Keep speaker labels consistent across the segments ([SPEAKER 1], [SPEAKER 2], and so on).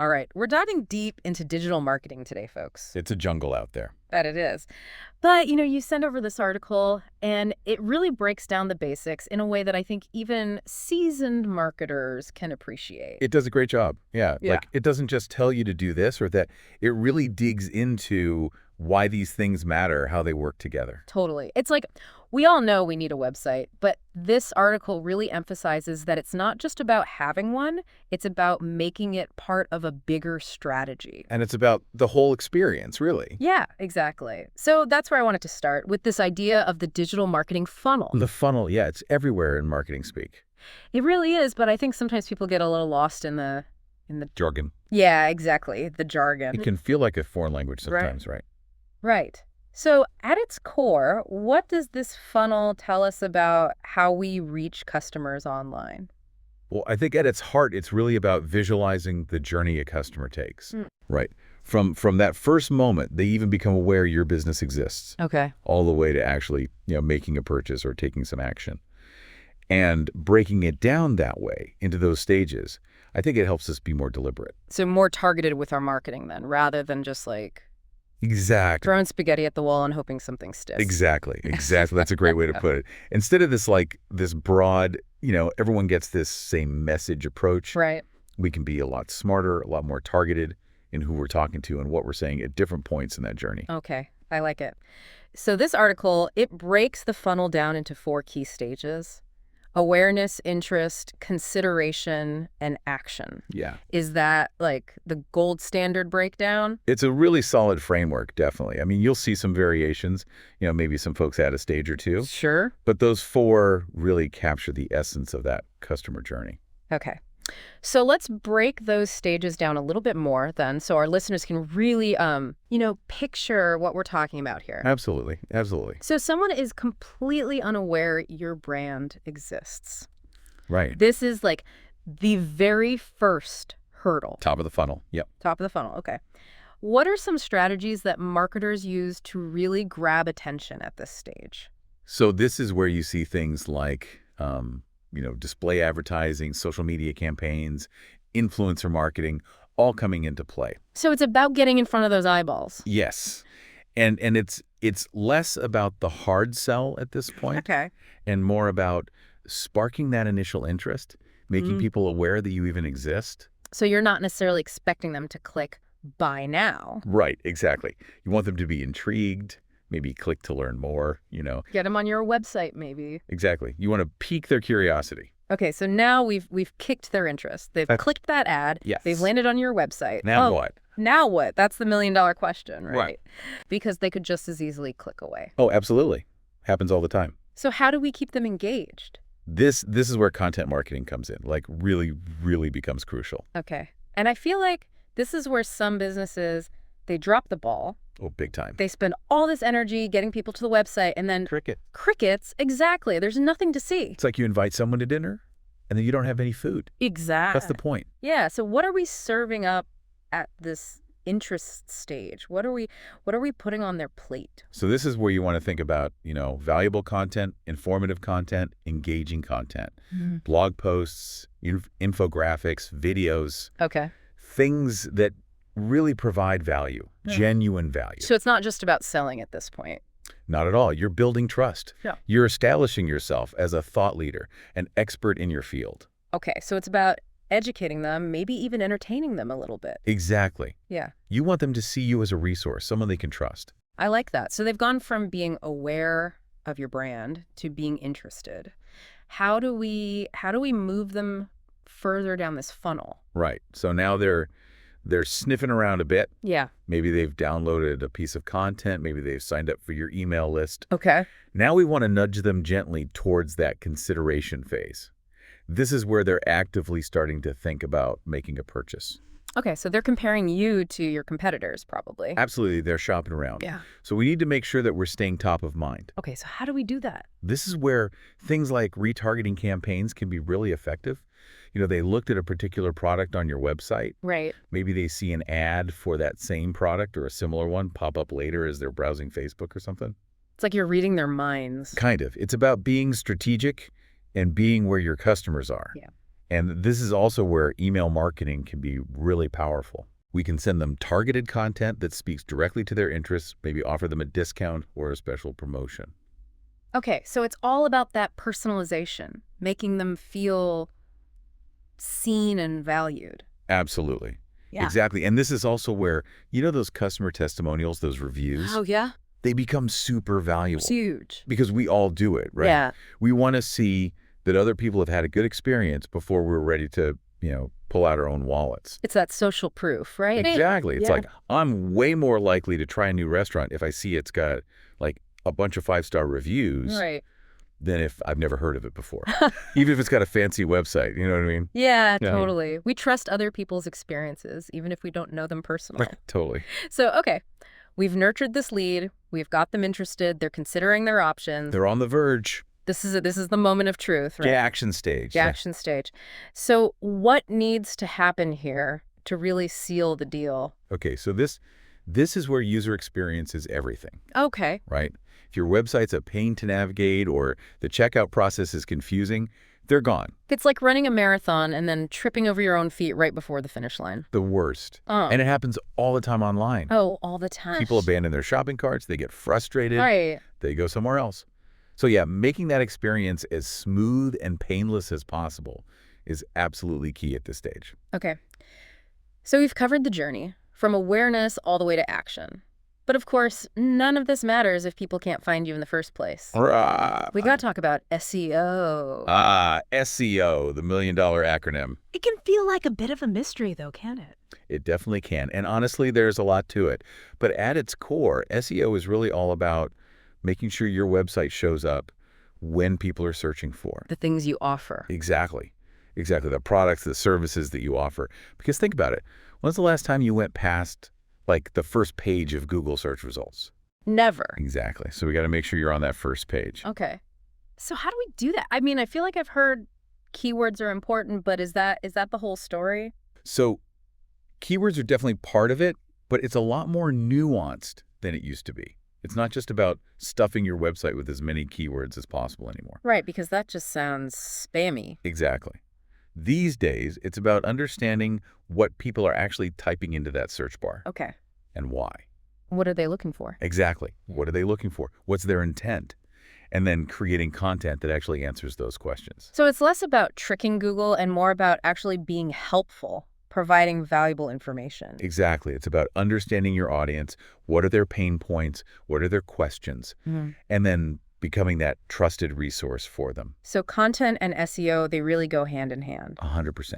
[SPEAKER 1] All right, we're diving deep into digital marketing today, folks.
[SPEAKER 2] It's a jungle out there.
[SPEAKER 1] Bet it is. But, you send over this article, and it really breaks down the basics in a way that I think even seasoned marketers can appreciate.
[SPEAKER 2] It does a great job. Yeah.
[SPEAKER 1] Yeah.
[SPEAKER 2] Like, it doesn't just tell you to do this or that. It really digs into why these things matter, how they work together.
[SPEAKER 1] Totally. It's like we all know we need a website, but this article really emphasizes that it's not just about having one, it's about making it part of a bigger strategy.
[SPEAKER 2] And it's about the whole experience, really.
[SPEAKER 1] Yeah, exactly. So that's where I wanted to start with this idea of the digital marketing funnel.
[SPEAKER 2] The funnel, yeah, it's everywhere in marketing speak.
[SPEAKER 1] It really is, but I think sometimes people get a little lost in the
[SPEAKER 2] Jargon.
[SPEAKER 1] Yeah, exactly, the jargon.
[SPEAKER 2] It can feel like a foreign language sometimes, right?
[SPEAKER 1] Right. So at its core, what does this funnel tell us about how we reach customers online?
[SPEAKER 2] Well, I think at its heart, it's really about visualizing the journey a customer takes.
[SPEAKER 1] Mm.
[SPEAKER 2] Right. From that first moment, they even become aware your business exists,
[SPEAKER 1] Okay.
[SPEAKER 2] all the way to actually, making a purchase or taking some action. And breaking it down that way into those stages, I think it helps us be more deliberate.
[SPEAKER 1] So more targeted with our marketing then, rather than just like
[SPEAKER 2] Exactly.
[SPEAKER 1] throwing spaghetti at the wall and hoping something sticks.
[SPEAKER 2] Exactly. That's a great way to put it. Instead of this broad, everyone gets this same message approach,
[SPEAKER 1] Right.
[SPEAKER 2] we can be a lot smarter, a lot more targeted in who we're talking to and what we're saying at different points in that journey.
[SPEAKER 1] Okay. I like it. So this article, it breaks the funnel down into 4 key stages: awareness, interest, consideration, and action.
[SPEAKER 2] Yeah.
[SPEAKER 1] Is that like the gold standard breakdown?
[SPEAKER 2] It's a really solid framework, definitely. I mean, you'll see some variations, maybe some folks add a stage or two,
[SPEAKER 1] Sure.
[SPEAKER 2] but those 4 really capture the essence of that customer journey.
[SPEAKER 1] Okay. So let's break those stages down a little bit more then so our listeners can really, picture what we're talking about here.
[SPEAKER 2] Absolutely. Absolutely.
[SPEAKER 1] So someone is completely unaware your brand exists.
[SPEAKER 2] Right.
[SPEAKER 1] This is like the very first hurdle.
[SPEAKER 2] Top of the funnel. Yep.
[SPEAKER 1] Top of the funnel. Okay. What are some strategies that marketers use to really grab attention at this stage?
[SPEAKER 2] So this is where you see things like, display advertising, social media campaigns, influencer marketing, all coming into play.
[SPEAKER 1] So it's about getting in front of those eyeballs.
[SPEAKER 2] Yes. And it's less about the hard sell at this point
[SPEAKER 1] Okay.
[SPEAKER 2] and more about sparking that initial interest, making people aware that you even exist.
[SPEAKER 1] So you're not necessarily expecting them to click buy now.
[SPEAKER 2] Right, exactly. You want them to be intrigued, maybe click to learn more,
[SPEAKER 1] Get them on your website, maybe.
[SPEAKER 2] Exactly. You want to pique their curiosity.
[SPEAKER 1] Okay, so now we've kicked their interest. They've clicked that ad.
[SPEAKER 2] Yes.
[SPEAKER 1] They've landed on your website.
[SPEAKER 2] Now
[SPEAKER 1] Oh,
[SPEAKER 2] what?
[SPEAKER 1] Now what? That's the million-dollar question, right?
[SPEAKER 2] Right.
[SPEAKER 1] Because they could just as easily click away.
[SPEAKER 2] Oh, absolutely. Happens all the time.
[SPEAKER 1] So how do we keep them engaged?
[SPEAKER 2] This is where content marketing comes in, like really, really becomes crucial.
[SPEAKER 1] Okay. And I feel like this is where some businesses, they drop the ball.
[SPEAKER 2] Oh, big time.
[SPEAKER 1] They spend all this energy getting people to the website and then crickets, exactly. There's nothing to see.
[SPEAKER 2] It's like you invite someone to dinner and then you don't have any food.
[SPEAKER 1] Exactly.
[SPEAKER 2] That's the point.
[SPEAKER 1] Yeah. So what are we serving up at this interest stage? What are we putting on their plate?
[SPEAKER 2] So this is where you want to think about, valuable content, informative content, engaging content, blog posts, infographics, videos,
[SPEAKER 1] Okay.
[SPEAKER 2] things that really provide value, genuine value.
[SPEAKER 1] So it's not just about selling at this point.
[SPEAKER 2] Not at all. You're building trust.
[SPEAKER 1] Yeah.
[SPEAKER 2] You're establishing yourself as a thought leader, an expert in your field.
[SPEAKER 1] Okay. So it's about educating them, maybe even entertaining them a little bit.
[SPEAKER 2] Exactly.
[SPEAKER 1] Yeah.
[SPEAKER 2] You want them to see you as a resource, someone they can trust.
[SPEAKER 1] I like that. So they've gone from being aware of your brand to being interested. How do we move them further down this funnel?
[SPEAKER 2] Right. So now they're sniffing around a bit.
[SPEAKER 1] Yeah.
[SPEAKER 2] Maybe they've downloaded a piece of content. Maybe they've signed up for your email list.
[SPEAKER 1] Okay.
[SPEAKER 2] Now we want to nudge them gently towards that consideration phase. This is where they're actively starting to think about making a purchase.
[SPEAKER 1] Okay, so they're comparing you to your competitors, probably.
[SPEAKER 2] Absolutely. They're shopping around.
[SPEAKER 1] Yeah.
[SPEAKER 2] So we need to make sure that we're staying top of mind.
[SPEAKER 1] Okay, so how do we do that?
[SPEAKER 2] This is where things like retargeting campaigns can be really effective. They looked at a particular product on your website.
[SPEAKER 1] Right.
[SPEAKER 2] Maybe they see an ad for that same product or a similar one pop up later as they're browsing Facebook or something.
[SPEAKER 1] It's like you're reading their minds.
[SPEAKER 2] Kind of. It's about being strategic and being where your customers are.
[SPEAKER 1] Yeah.
[SPEAKER 2] And this is also where email marketing can be really powerful. We can send them targeted content that speaks directly to their interests, maybe offer them a discount or a special promotion.
[SPEAKER 1] Okay, so it's all about that personalization, making them feel seen and valued.
[SPEAKER 2] Absolutely.
[SPEAKER 1] Yeah.
[SPEAKER 2] Exactly. And this is also where, those customer testimonials, those reviews,
[SPEAKER 1] Oh, yeah?
[SPEAKER 2] they become super valuable
[SPEAKER 1] It's huge.
[SPEAKER 2] because we all do it, right?
[SPEAKER 1] Yeah.
[SPEAKER 2] We want to see that other people have had a good experience before we're ready to, pull out our own wallets.
[SPEAKER 1] It's that social proof, right?
[SPEAKER 2] Exactly. It's
[SPEAKER 1] Yeah.
[SPEAKER 2] like, I'm way more likely to try a new restaurant if I see it's got like a bunch of 5-star reviews
[SPEAKER 1] Right.
[SPEAKER 2] than if I've never heard of it before. Even if it's got a fancy website, you know what I mean?
[SPEAKER 1] Yeah,
[SPEAKER 2] Yeah.
[SPEAKER 1] totally. We trust other people's experiences, even if we don't know them personally.
[SPEAKER 2] Totally.
[SPEAKER 1] So, okay, we've nurtured this lead. We've got them interested. They're considering their options.
[SPEAKER 2] They're on the verge.
[SPEAKER 1] This is the moment of truth, right?
[SPEAKER 2] The action stage.
[SPEAKER 1] The action stage. So what needs to happen here to really seal the deal?
[SPEAKER 2] Okay, so this is where user experience is everything,
[SPEAKER 1] Okay.
[SPEAKER 2] right? If your website's a pain to navigate or the checkout process is confusing, they're gone.
[SPEAKER 1] It's like running a marathon and then tripping over your own feet right before the finish line.
[SPEAKER 2] The worst.
[SPEAKER 1] Oh.
[SPEAKER 2] And it happens all the time online.
[SPEAKER 1] Oh, all the time.
[SPEAKER 2] People abandon their shopping carts, they get frustrated,
[SPEAKER 1] Right.
[SPEAKER 2] they go somewhere else. So yeah, making that experience as smooth and painless as possible is absolutely key at this stage.
[SPEAKER 1] Okay. So we've covered the journey from awareness all the way to action. But of course, none of this matters if people can't find you in the first place. We got to talk about SEO.
[SPEAKER 2] SEO, the $1 million acronym.
[SPEAKER 3] It can feel like a bit of a mystery, though, can it?
[SPEAKER 2] It definitely can. And honestly, there's a lot to it. But at its core, SEO is really all about making sure your website shows up when people are searching for.
[SPEAKER 1] The things you offer.
[SPEAKER 2] Exactly. Exactly. The products, the services that you offer. Because think about it. When's the last time you went past like the first page of Google search results?
[SPEAKER 1] Never.
[SPEAKER 2] Exactly. So we got to make sure you're on that first page.
[SPEAKER 1] Okay. So how do we do that? I mean, I feel like I've heard keywords are important, but is that the whole story?
[SPEAKER 2] So keywords are definitely part of it, but it's a lot more nuanced than it used to be. It's not just about stuffing your website with as many keywords as possible anymore.
[SPEAKER 1] Right, because that just sounds spammy.
[SPEAKER 2] Exactly. These days, it's about understanding what people are actually typing into that search bar
[SPEAKER 1] Okay.
[SPEAKER 2] and why.
[SPEAKER 1] What are they looking for?
[SPEAKER 2] Exactly. What are they looking for? What's their intent? And then creating content that actually answers those questions.
[SPEAKER 1] So it's less about tricking Google and more about actually being helpful, providing valuable information.
[SPEAKER 2] Exactly. It's about understanding your audience. What are their pain points? What are their questions?
[SPEAKER 1] Mm-hmm.
[SPEAKER 2] And then becoming that trusted resource for them.
[SPEAKER 1] So content and SEO, they really go hand in hand.
[SPEAKER 2] 100%.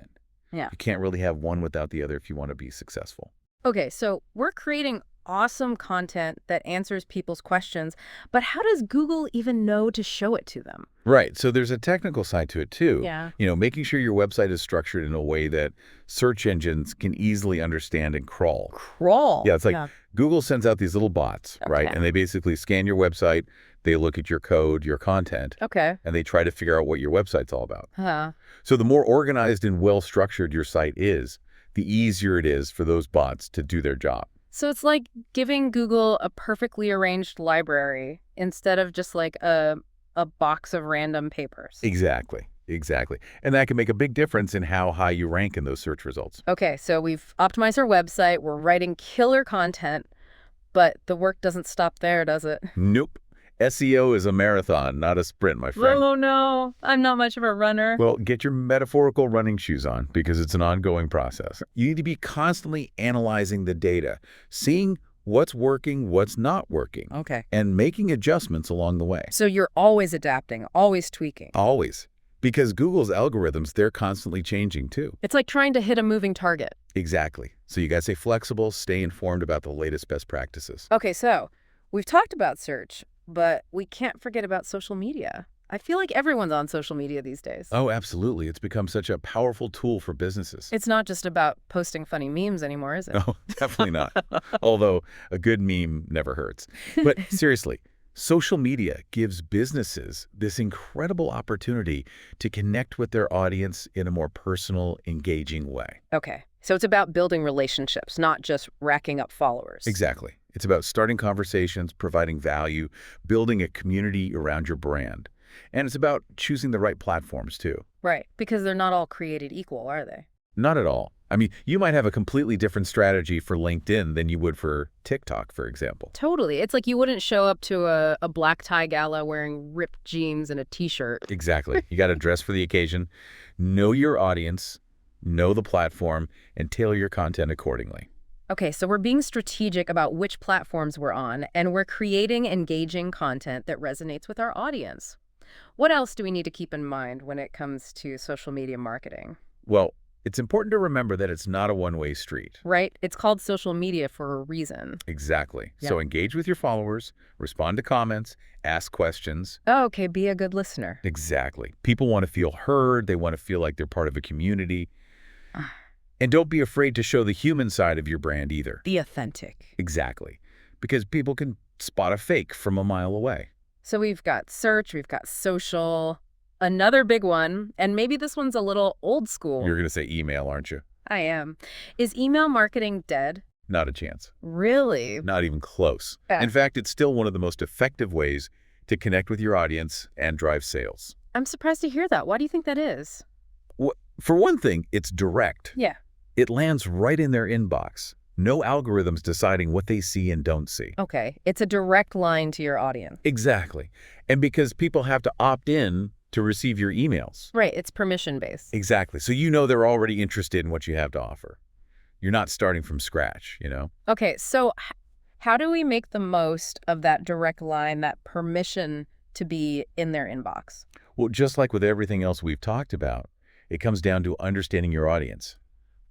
[SPEAKER 1] Yeah.
[SPEAKER 2] You can't really have one without the other if you want to be successful.
[SPEAKER 1] Okay, so we're creating awesome content that answers people's questions, but how does Google even know to show it to them?
[SPEAKER 2] Right. So there's a technical side to it too.
[SPEAKER 1] Yeah.
[SPEAKER 2] Making sure your website is structured in a way that search engines can easily understand and crawl.
[SPEAKER 1] Crawl.
[SPEAKER 2] Yeah, it's like Google sends out these little bots, right?
[SPEAKER 1] Okay.
[SPEAKER 2] And they basically scan your website, they look at your code, your content,
[SPEAKER 1] Okay.
[SPEAKER 2] and they try to figure out what your website's all about.
[SPEAKER 1] Huh.
[SPEAKER 2] So the more organized and well-structured your site is, the easier it is for those bots to do their job.
[SPEAKER 1] So it's like giving Google a perfectly arranged library instead of just like a box of random papers.
[SPEAKER 2] Exactly. Exactly. And that can make a big difference in how high you rank in those search results.
[SPEAKER 1] Okay, so we've optimized our website, we're writing killer content, but the work doesn't stop there, does it?
[SPEAKER 2] Nope. SEO is a marathon, not a sprint, my friend.
[SPEAKER 1] Oh no, I'm not much of a runner.
[SPEAKER 2] Well, get your metaphorical running shoes on because it's an ongoing process. You need to be constantly analyzing the data, seeing what's working, what's not working,
[SPEAKER 1] Okay.
[SPEAKER 2] and making adjustments along the way.
[SPEAKER 1] So you're always adapting, always tweaking.
[SPEAKER 2] Always. Because Google's algorithms, they're constantly changing too.
[SPEAKER 1] It's like trying to hit a moving target.
[SPEAKER 2] Exactly. So you got to stay flexible, stay informed about the latest best practices.
[SPEAKER 1] Okay, so we've talked about search, but we can't forget about social media. I feel like everyone's on social media these days.
[SPEAKER 2] Oh, absolutely. It's become such a powerful tool for businesses.
[SPEAKER 1] It's not just about posting funny memes anymore, is it?
[SPEAKER 2] No, definitely not. Although a good meme never hurts. But seriously, social media gives businesses this incredible opportunity to connect with their audience in a more personal, engaging way.
[SPEAKER 1] Okay, so it's about building relationships, not just racking up followers.
[SPEAKER 2] Exactly. It's about starting conversations, providing value, building a community around your brand. And it's about choosing the right platforms, too.
[SPEAKER 1] Right, because they're not all created equal, are they?
[SPEAKER 2] Not at all. I mean, you might have a completely different strategy for LinkedIn than you would for TikTok, for example.
[SPEAKER 1] Totally. It's like you wouldn't show up to a black tie gala wearing ripped jeans and a t-shirt.
[SPEAKER 2] Exactly. You got to dress for the occasion, know your audience, know the platform, and tailor your content accordingly.
[SPEAKER 1] Okay, so we're being strategic about which platforms we're on, and we're creating engaging content that resonates with our audience. What else do we need to keep in mind when it comes to social media marketing?
[SPEAKER 2] Well, it's important to remember that it's not a one-way street.
[SPEAKER 1] Right? It's called social media for a reason.
[SPEAKER 2] Exactly.
[SPEAKER 1] Yeah.
[SPEAKER 2] So engage with your followers, respond to comments, ask questions.
[SPEAKER 1] Oh, okay, be a good listener.
[SPEAKER 2] Exactly. People want to feel heard. They want to feel like they're part of a community. And don't be afraid to show the human side of your brand either.
[SPEAKER 3] The authentic.
[SPEAKER 2] Exactly. Because people can spot a fake from a mile away.
[SPEAKER 1] So we've got search, we've got social, another big one, and maybe this one's a little old school.
[SPEAKER 2] You're going to say email, aren't you?
[SPEAKER 1] I am. Is email marketing dead?
[SPEAKER 2] Not a chance.
[SPEAKER 1] Really?
[SPEAKER 2] Not even close.
[SPEAKER 1] Yeah.
[SPEAKER 2] In fact, it's still one of the most effective ways to connect with your audience and drive sales.
[SPEAKER 1] I'm surprised to hear that. Why do you think that is?
[SPEAKER 2] For one thing, it's direct.
[SPEAKER 1] Yeah.
[SPEAKER 2] It lands right in their inbox. No algorithms deciding what they see and don't see.
[SPEAKER 1] Okay. It's a direct line to your audience.
[SPEAKER 2] Exactly. And because people have to opt in to receive your emails.
[SPEAKER 1] Right. It's permission-based.
[SPEAKER 2] Exactly. So you know they're already interested in what you have to offer. You're not starting from scratch, you know?
[SPEAKER 1] Okay. So how do we make the most of that direct line, that permission to be in their inbox?
[SPEAKER 2] Well, just like with everything else we've talked about, it comes down to understanding your audience.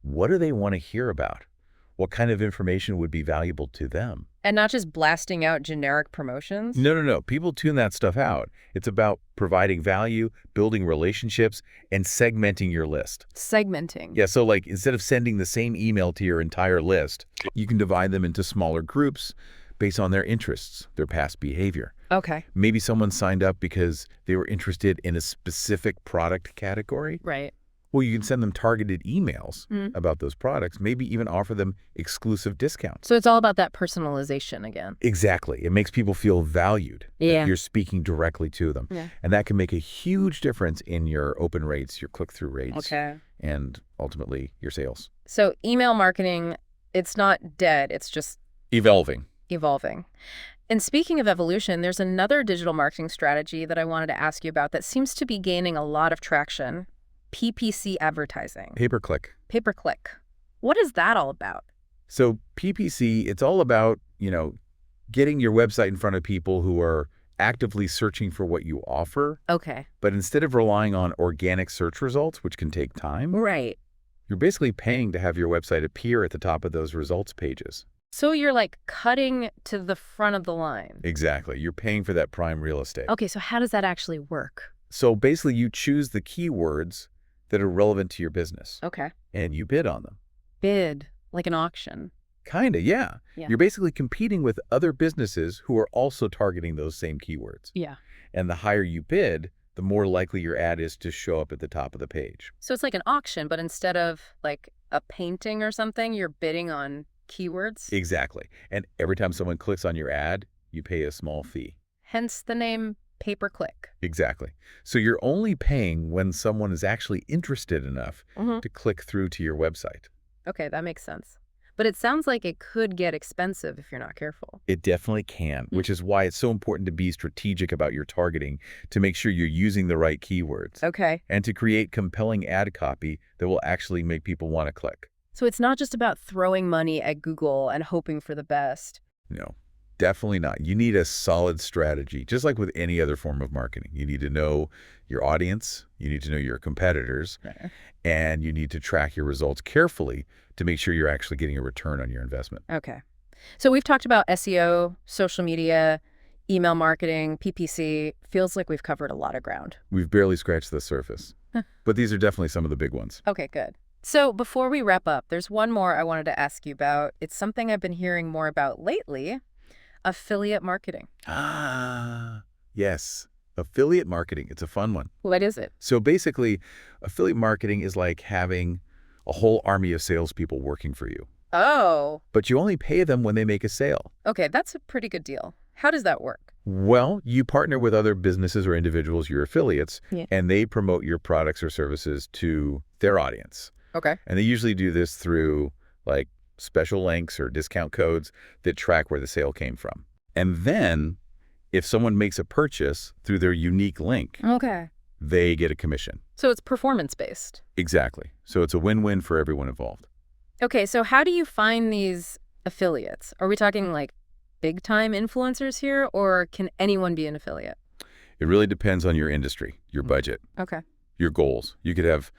[SPEAKER 2] What do they want to hear about? What kind of information would be valuable to them?
[SPEAKER 1] And not just blasting out generic promotions?
[SPEAKER 2] No. People tune that stuff out. It's about providing value, building relationships, and segmenting your list.
[SPEAKER 1] Segmenting.
[SPEAKER 2] Yeah, so like instead of sending the same email to your entire list, you can divide them into smaller groups based on their interests, their past behavior.
[SPEAKER 1] Okay.
[SPEAKER 2] Maybe someone signed up because they were interested in a specific product category.
[SPEAKER 1] Right.
[SPEAKER 2] Well, you can send them targeted emails about those products, maybe even offer them exclusive discounts.
[SPEAKER 1] So it's all about that personalization again.
[SPEAKER 2] Exactly. It makes people feel valued. that
[SPEAKER 1] Yeah.
[SPEAKER 2] You're speaking directly to them.
[SPEAKER 1] Yeah.
[SPEAKER 2] And that can make a huge difference in your open rates, your click-through rates,
[SPEAKER 1] Okay.
[SPEAKER 2] and ultimately your sales.
[SPEAKER 1] So email marketing, it's not dead. It's just
[SPEAKER 2] Evolving.
[SPEAKER 1] evolving. And speaking of evolution, there's another digital marketing strategy that I wanted to ask you about that seems to be gaining a lot of traction. PPC advertising.
[SPEAKER 2] Pay-per-click.
[SPEAKER 1] Pay-per-click. What is that all about?
[SPEAKER 2] So PPC, it's all about, getting your website in front of people who are actively searching for what you offer.
[SPEAKER 1] Okay.
[SPEAKER 2] But instead of relying on organic search results, which can take time,
[SPEAKER 1] Right.
[SPEAKER 2] you're basically paying to have your website appear at the top of those results pages.
[SPEAKER 1] So you're like cutting to the front of the line.
[SPEAKER 2] Exactly. You're paying for that prime real estate.
[SPEAKER 1] Okay, so how does that actually work?
[SPEAKER 2] So basically, you choose the keywords that are relevant to your business,
[SPEAKER 1] Okay.
[SPEAKER 2] and you bid on them.
[SPEAKER 1] Bid, like an auction.
[SPEAKER 2] Kind of, yeah.
[SPEAKER 1] Yeah.
[SPEAKER 2] You're basically competing with other businesses who are also targeting those same keywords.
[SPEAKER 1] Yeah.
[SPEAKER 2] And the higher you bid, the more likely your ad is to show up at the top of the page.
[SPEAKER 1] So it's like an auction, but instead of like a painting or something, you're bidding on keywords.
[SPEAKER 2] Exactly. And every time someone clicks on your ad, you pay a small fee.
[SPEAKER 1] Hence the name pay-per-click.
[SPEAKER 2] Exactly. So you're only paying when someone is actually interested enough to click through to your website.
[SPEAKER 1] Okay, that makes sense. But it sounds like it could get expensive if you're not careful.
[SPEAKER 2] It definitely can, which is why it's so important to be strategic about your targeting to make sure you're using the right keywords
[SPEAKER 1] Okay.
[SPEAKER 2] and to create compelling ad copy that will actually make people want to click.
[SPEAKER 1] So it's not just about throwing money at Google and hoping for the best.
[SPEAKER 2] No, definitely not. You need a solid strategy, just like with any other form of marketing. You need to know your audience, you need to know your competitors, and you need to track your results carefully to make sure you're actually getting a return on your investment.
[SPEAKER 1] Okay. So we've talked about SEO, social media, email marketing, PPC. Feels like we've covered a lot of ground.
[SPEAKER 2] We've barely scratched the surface, but these are definitely some of the big ones.
[SPEAKER 1] Okay, good. So before we wrap up, there's one more I wanted to ask you about. It's something I've been hearing more about lately, affiliate marketing.
[SPEAKER 2] Yes. Affiliate marketing. It's a fun one.
[SPEAKER 1] What is it?
[SPEAKER 2] So basically, affiliate marketing is like having a whole army of salespeople working for you.
[SPEAKER 1] Oh,
[SPEAKER 2] But you only pay them when they make a sale.
[SPEAKER 1] okay, that's a pretty good deal. How does that work?
[SPEAKER 2] Well, you partner with other businesses or individuals, your affiliates,
[SPEAKER 1] Yeah.
[SPEAKER 2] and they promote your products or services to their audience.
[SPEAKER 1] Okay.
[SPEAKER 2] And they usually do this through like special links or discount codes that track where the sale came from. And then if someone makes a purchase through their unique link,
[SPEAKER 1] Okay.
[SPEAKER 2] they get a commission.
[SPEAKER 1] So it's performance-based.
[SPEAKER 2] Exactly. So it's a win-win for everyone involved.
[SPEAKER 1] Okay, so how do you find these affiliates? Are we talking like big-time influencers here, or can anyone be an affiliate?
[SPEAKER 2] It really depends on your industry, your budget,
[SPEAKER 1] Okay.
[SPEAKER 2] your goals. You could have,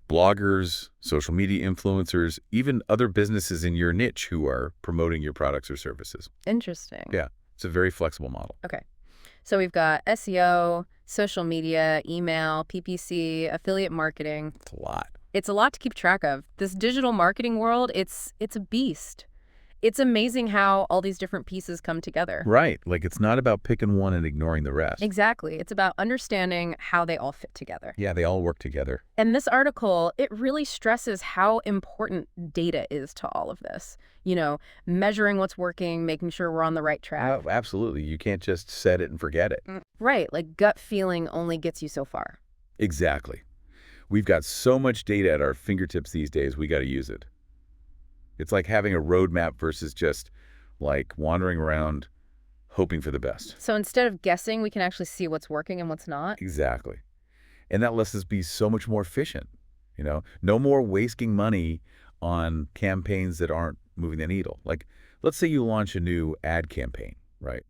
[SPEAKER 2] bloggers, social media influencers, even other businesses in your niche who are promoting your products or services.
[SPEAKER 1] Interesting.
[SPEAKER 2] Yeah, it's a very flexible model.
[SPEAKER 1] Okay. So we've got SEO, social media, email, PPC, affiliate marketing.
[SPEAKER 2] It's a lot.
[SPEAKER 1] It's a lot to keep track of. This digital marketing world, it's a beast. It's amazing how all these different pieces come together.
[SPEAKER 2] Right. Like it's not about picking one and ignoring the rest.
[SPEAKER 1] Exactly. It's about understanding how they all fit together.
[SPEAKER 2] Yeah, they all work together.
[SPEAKER 1] And this article, it really stresses how important data is to all of this. Measuring what's working, making sure we're on the right track.
[SPEAKER 2] Oh, absolutely. You can't just set it and forget it.
[SPEAKER 1] Right. Like gut feeling only gets you so far.
[SPEAKER 2] Exactly. We've got so much data at our fingertips these days, we got to use it. It's like having a roadmap versus just like wandering around hoping for the best.
[SPEAKER 1] So instead of guessing, we can actually see what's working and what's not.
[SPEAKER 2] Exactly. And that lets us be so much more efficient. No more wasting money on campaigns that aren't moving the needle. Like, let's say you launch a new ad campaign, right?